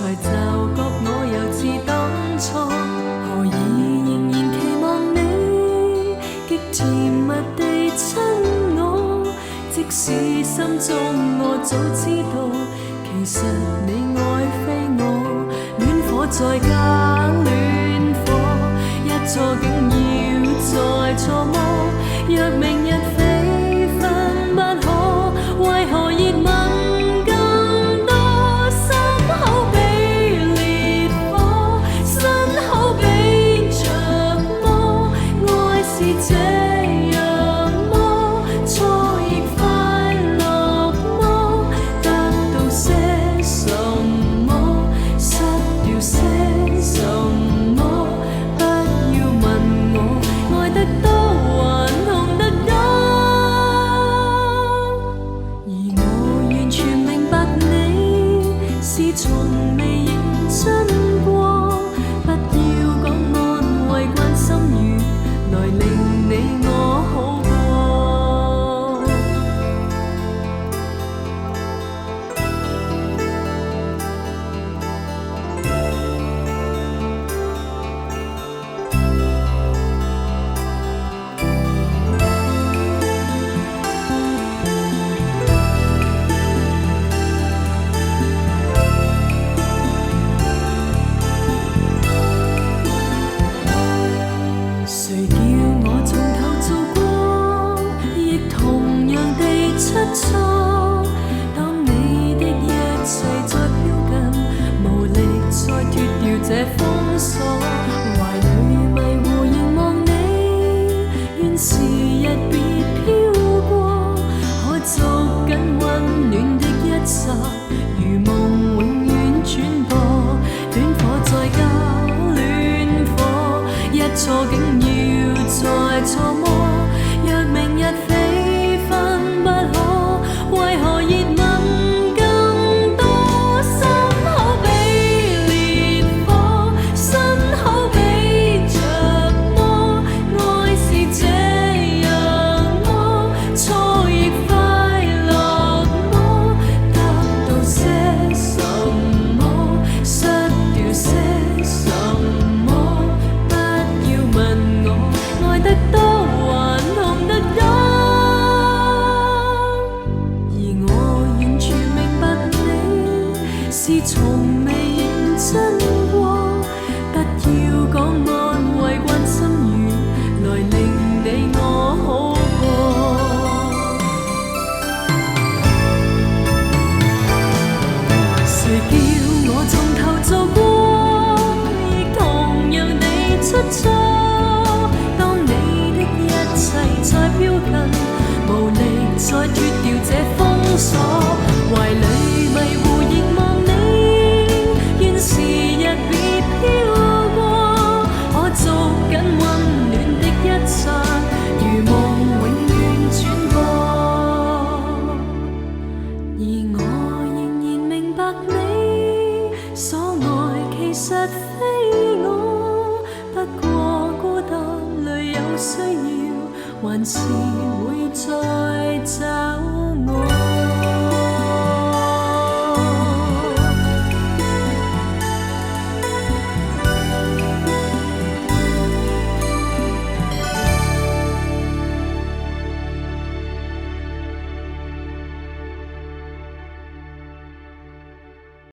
才驟覺我又似當初，何以仍然期望你極甜蜜地親我？即使心中我早知道，其實你愛非我，戀火再加戀火，一錯竟要再錯麼？若明日非分不可，為何熱吻更多？心口比烈火，身口比着魔，愛是這樣麼？錯亦快樂麼？得到些什麼？失掉些什麼？不要問我，愛得多還痛得多，而我完全明白你是從未認真過，不要講安慰關心語來令你我好過。誰叫我從頭做過，亦同樣地出錯。當你的一切再飄近，無力再脫掉這封鎖，懷裏迷糊凝望你，願時日別飄過，可捉緊溫暖的一剎，如夢永遠轉播，戀火再加戀火，一錯竟要再錯麼？若明日非分不可，為何熱吻更多？心口比烈火，身口比着魔，愛是這樣麼？錯亦快樂麼？得到些什麼？失掉些什麼？不要問我，愛得多還痛得多，而我完全明白你是從未認真過，不要講安慰關心語來令你我好過。誰叫我從頭做過，亦同樣地出錯。當你的一切再飄近，無力再脫掉這封鎖，懷裏迷糊凝望你，願時日別飄過，可捉緊溫暖的一剎，如夢永遠轉播，而我仍然明白你所愛其實非我，不過孤單裏有需要，還是會再找我。